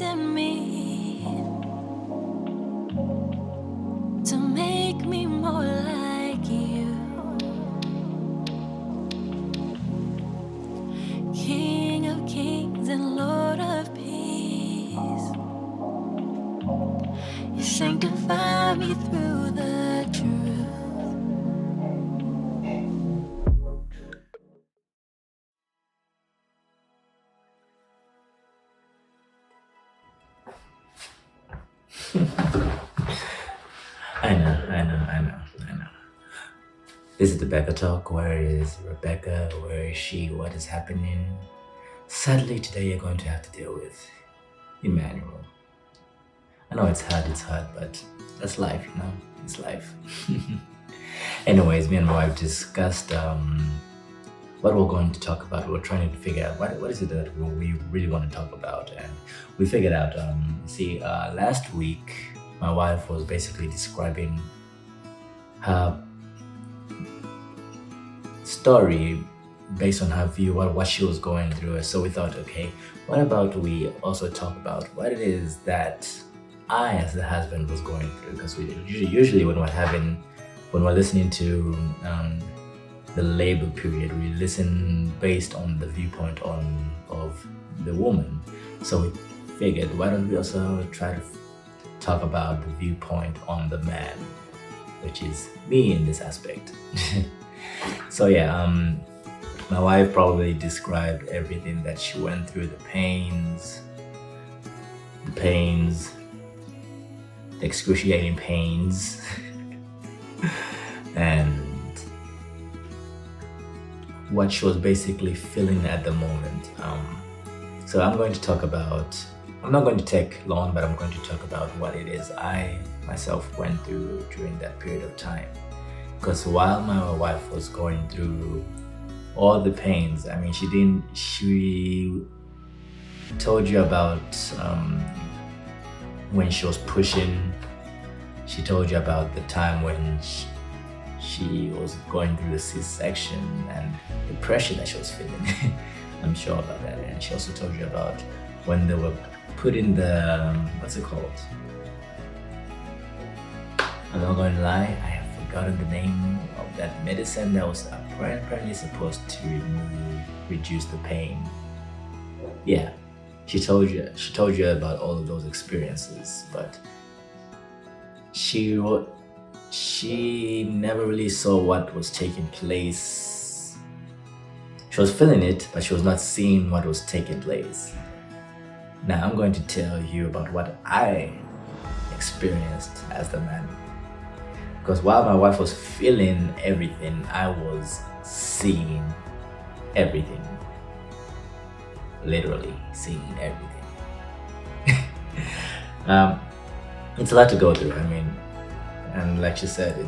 in me to make me more like you. King of kings and Lord of peace, you sanctify me through the truth. I know. This is the Becca Talk. Where is Rebecca? Where is she? What is happening? Sadly, today you're going to have to deal with Emmanuel. I know it's hard, but that's life, you know? It's life. Anyways, me and my wife discussed what we're going to talk about. We're trying to figure out what is it that we really want to talk about. And we figured out, last week, my wife was basically describing her story based on her view, what she was going through. So we thought, okay, what about we also talk about what it is that I, as the husband, was going through? Because we usually when we're listening to the labor period, we listen based on the viewpoint of the woman. So we figured, why don't we also try to talk about the viewpoint on the man, which is me in this aspect. So yeah, my wife probably described everything that she went through, the pains, the excruciating pains, and what she was basically feeling at the moment. So I'm not going to take long, but I'm going to talk about what it is I myself went through during that period of time. Because while my wife was going through all the pains, I mean, she told you about when she was pushing. She told you about the time when she was going through the C-section and the pressure that she was feeling. I'm sure about that. And she also told you about when they were putting the, what's it called? I'm not going to lie, I have forgotten the name of that medicine that was apparently supposed to reduce the pain. Yeah, she told you about all of those experiences, but she never really saw what was taking place. She was feeling it, but she was not seeing what was taking place. Now I'm going to tell you about what I experienced as the man. Because while my wife was feeling everything, I was seeing everything. Literally seeing everything. It's a lot to go through. I mean, and like she said,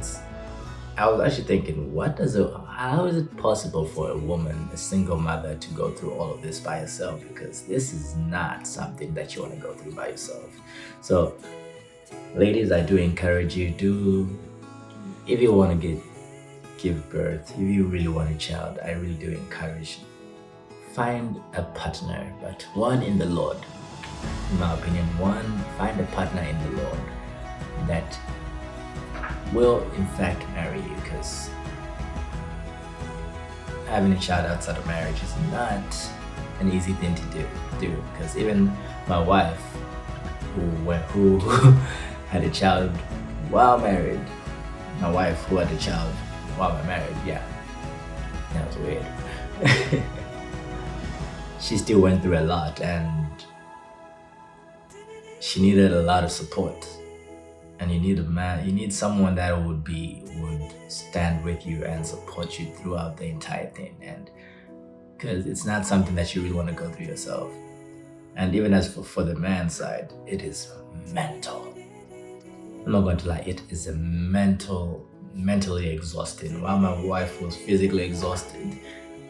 I was actually thinking, how is it possible for a woman, a single mother, to go through all of this by herself? Because this is not something that you want to go through by yourself. So, ladies, I do encourage you, if you want to give birth, if you really want a child, I really do encourage, find a partner, but one in the Lord. In my opinion, find a partner in the Lord that will in fact marry you, because having a child outside of marriage is not an easy thing to do. Because even my wife, who had a child while married, yeah, that was weird. She still went through a lot, and she needed a lot of support. And you need someone that would stand with you and support you throughout the entire thing. And because it's not something that you really want to go through yourself. And even as for the man's side, it is mental. I'm not going to lie, it is mentally exhausting. While my wife was physically exhausted,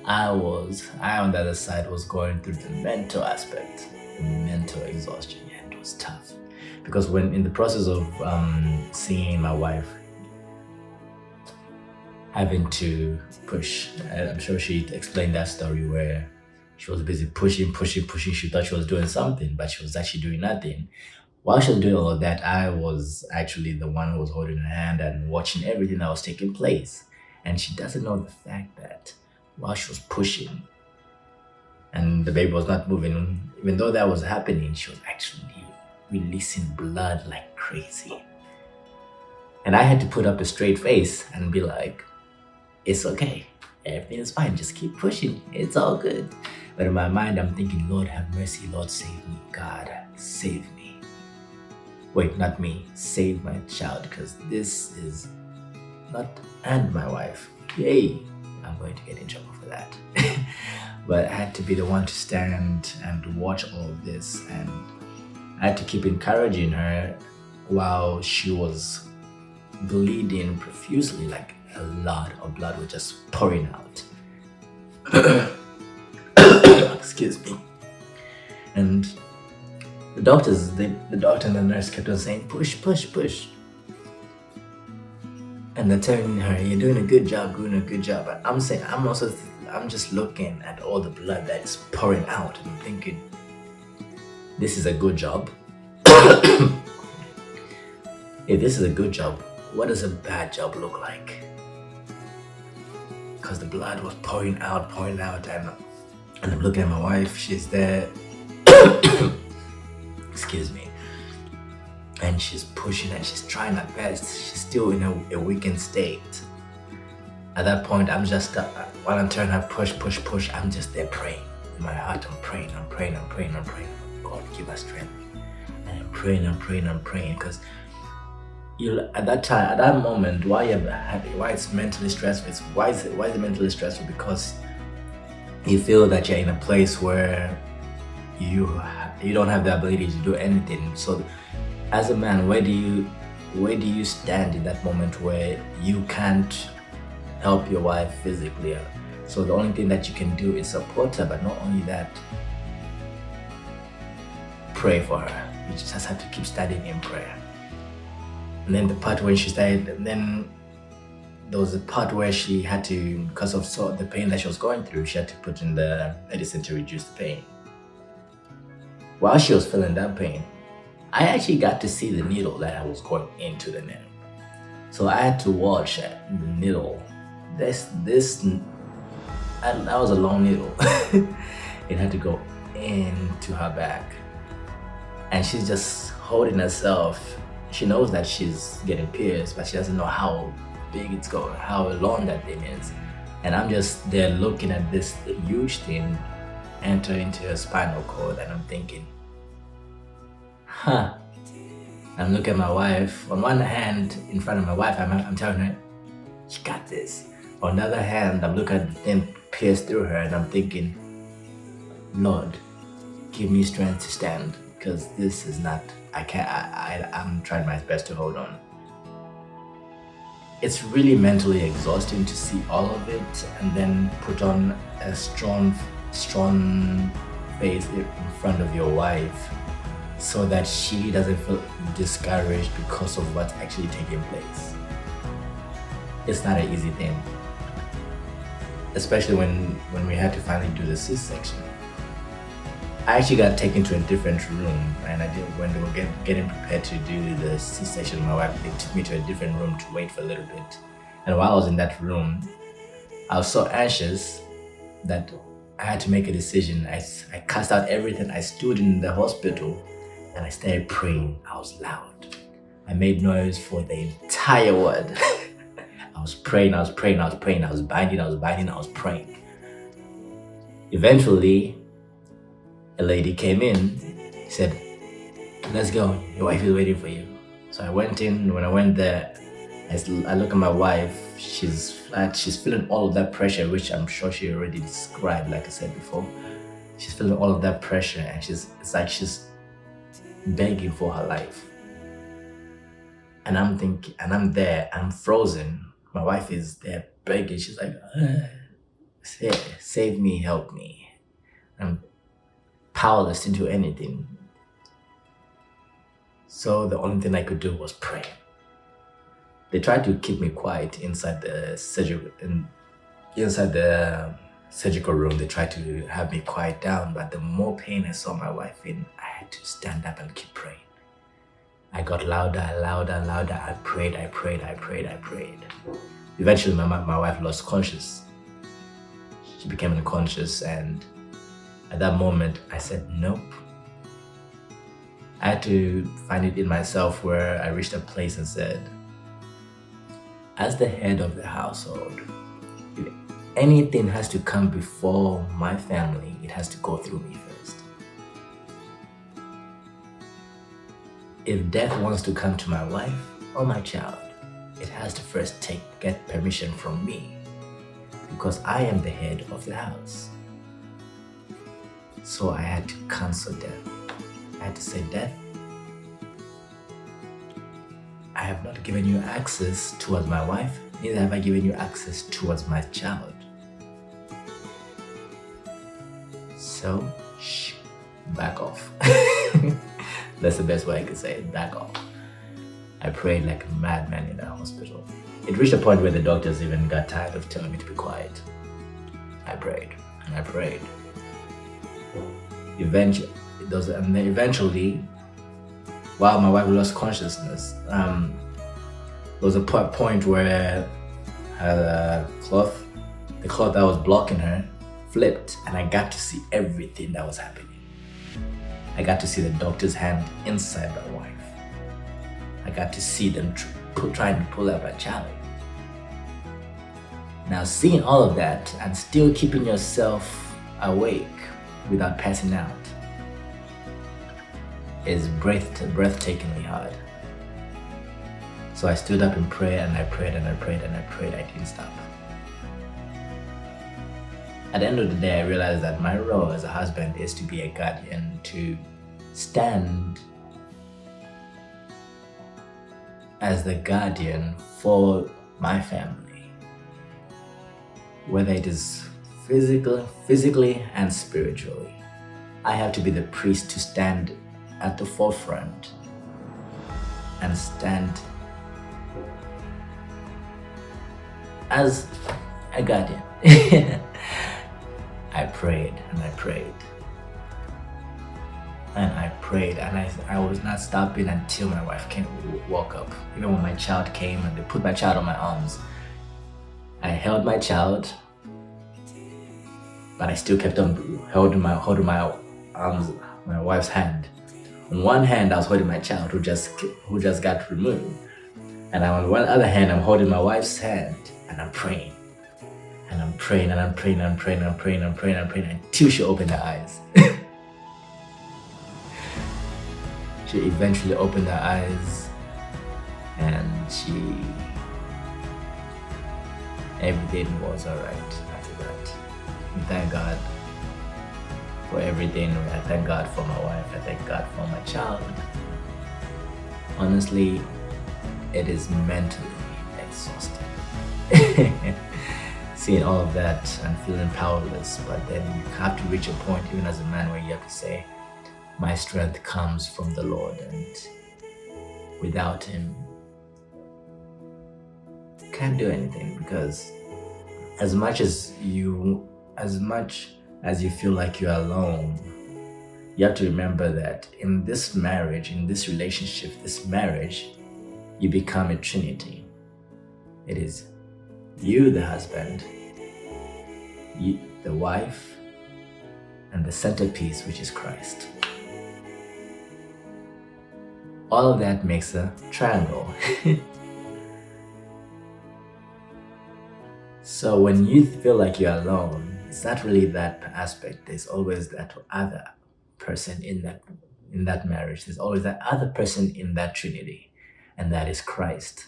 I on the other side was going through the mental aspect, the mental exhaustion, and it was tough. Because when in the process of seeing my wife having to push, I'm sure she explained that story where She was busy pushing, pushing, pushing. She thought she was doing something, but she was actually doing nothing. While she was doing all of that, I was actually the one who was holding her hand and watching everything that was taking place. And she doesn't know the fact that while she was pushing and the baby was not moving, even though that was happening, she was actually releasing blood like crazy. And I had to put up a straight face and be like, it's okay. Everything is fine. Just keep pushing. It's all good. But in my mind, I'm thinking, Lord, have mercy. Lord, save me. God, save me. Wait, not me. Save my child, because this is not, and my wife. Yay. I'm going to get in trouble for that. But I had to be the one to stand and watch all of this. And I had to keep encouraging her while she was bleeding profusely, like a lot of blood was just pouring out. Excuse me. And the doctor and the nurse kept on saying, push, push, push. And they're telling her, you're doing a good job, doing a good job. But I'm saying, I'm just looking at all the blood that's pouring out and I'm thinking, this is a good job. If this is a good job, what does a bad job look like? Because the blood was pouring out, and I'm looking at my wife, she's there, excuse me, and she's pushing and she's trying her best. She's still in a weakened state. At that point, I'm just, while I'm telling her push, push, push, I'm just there praying. In my heart, I'm praying. God, give us strength. And I'm praying, because at that moment, why you're happy, why it's mentally stressful, why is it mentally stressful? Because you feel that you're in a place where you don't have the ability to do anything. So as a man, where do you stand in that moment where you can't help your wife physically? So the only thing that you can do is support her, but not only that, pray for her. You just have to keep standing in prayer. And then the part when she started, then there was a part where she had to, because of the pain that she was going through, she had to put in the medicine to reduce the pain. While she was feeling that pain, I actually got to see the needle that I was going into the nerve. So I had to watch the needle. That was a long needle. It had to go into her back. And she's just holding herself. She knows that she's getting pierced, but she doesn't know how big it's going, how long that thing is. And I'm just there looking at this huge thing enter into her spinal cord, and I'm thinking, I'm looking at my wife. On one hand, in front of my wife, I'm telling her, she got this. On the other hand, I'm looking at the thing pierce through her, and I'm thinking, Lord, give me strength to stand, because this is not, I'm trying my best to hold on. It's really mentally exhausting to see all of it and then put on a strong face in front of your wife so that she doesn't feel discouraged because of what's actually taking place. It's not an easy thing, especially when we had to finally do the C-section. I actually got taken to a different room, and when they were getting prepared to do the C-section, my wife, they took me to a different room to wait for a little bit. And while I was in that room, I was so anxious that I had to make a decision. I cast out everything. I stood in the hospital and I started praying. I was loud. I made noise for the entire ward. I was praying, I was binding, I was praying. Eventually, a lady came in, said, let's go, your wife is waiting for you. So I went in. When I went there, I look at my wife, she's flat, she's feeling all of that pressure, which I'm sure she already described, like I said before. She's feeling all of that pressure, and it's like she's begging for her life. And I'm thinking, and I'm there, I'm frozen. My wife is there begging, she's like, save me, help me. I'm powerless to do anything. So the only thing I could do was pray. They tried to keep me quiet inside the surgery, inside the surgical room, they tried to have me quiet down, but the more pain I saw my wife in, I had to stand up and keep praying. I got louder and louder and louder. I prayed, I prayed, I prayed, I prayed. Eventually, my wife lost conscious. She became unconscious, and at that moment, I said, nope. I had to find it in myself where I reached a place and said, as the head of the household, if anything has to come before my family, it has to go through me first. If death wants to come to my wife or my child, it has to first get permission from me, because I am the head of the house. So I had to cancel death. I had to say, death, I have not given you access towards my wife, neither have I given you access towards my child. So, back off. That's the best way I could say it, back off. I prayed like a madman in the hospital. It reached a point where the doctors even got tired of telling me to be quiet. I prayed and I prayed. Eventually, while my wife lost consciousness, there was a point where the cloth that was blocking her flipped, and I got to see everything that was happening. I got to see the doctor's hand inside my wife. I got to see them trying to pull out my child. Now, seeing all of that and still keeping yourself awake without passing out is breathtakingly hard. So I stood up in prayer, and I prayed and I prayed and I prayed. I didn't stop. At the end of the day, I realized that my role as a husband is to be a guardian, to stand as the guardian for my family, whether it is physically and spiritually. I have to be the priest to stand at the forefront and stand as a guardian. I prayed and I prayed and I prayed, and I was not stopping until my wife woke up. Even when my child came and they put my child on my arms, I held my child, but I still kept on holding my arms, my wife's hand. On one hand, I was holding my child who just got removed, and on one other hand, I'm holding my wife's hand, and I'm praying, and I'm praying, and I'm praying, and I'm praying, and I'm praying, and I'm praying, and I'm praying until she opened her eyes. She eventually opened her eyes, and everything was alright after that. We thank God for everything. I thank God for my wife. I thank God for my child. Honestly, it is mentally exhausting. Seeing all of that and feeling powerless, but then you have to reach a point, even as a man, where you have to say, my strength comes from the Lord, and without Him, can't do anything. Because as much as you feel like you're alone, you have to remember that in this marriage, in this relationship, this marriage, you become a trinity. It is you, the husband, you, the wife, and the centerpiece, which is Christ. All of that makes a triangle. So when you feel like you're alone, it's not really that aspect. There's always that other person in that marriage. There's always that other person in that trinity, and that is Christ.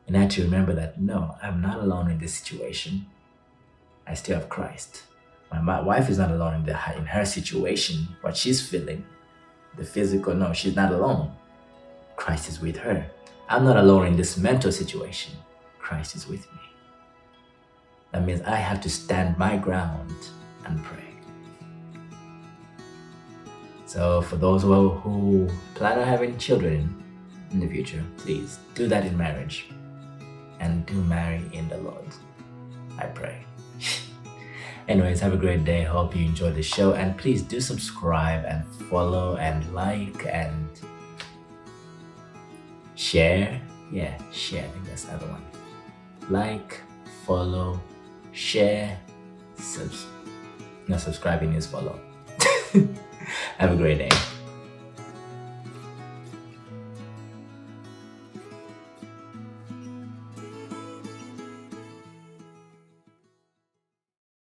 And I have to remember that, no, I'm not alone in this situation. I still have Christ. My wife is not alone in her situation, what she's feeling. The physical, no, she's not alone. Christ is with her. I'm not alone in this mental situation. Christ is with me. That means I have to stand my ground and pray. So for those who plan on having children in the future, please do that in marriage, and do marry in the Lord. I pray. Anyways, have a great day. Hope you enjoyed the show, and please do subscribe and follow and like and share. Yeah, share. I think that's the other one. Like, follow, share, subscribing is follow. Have a great day.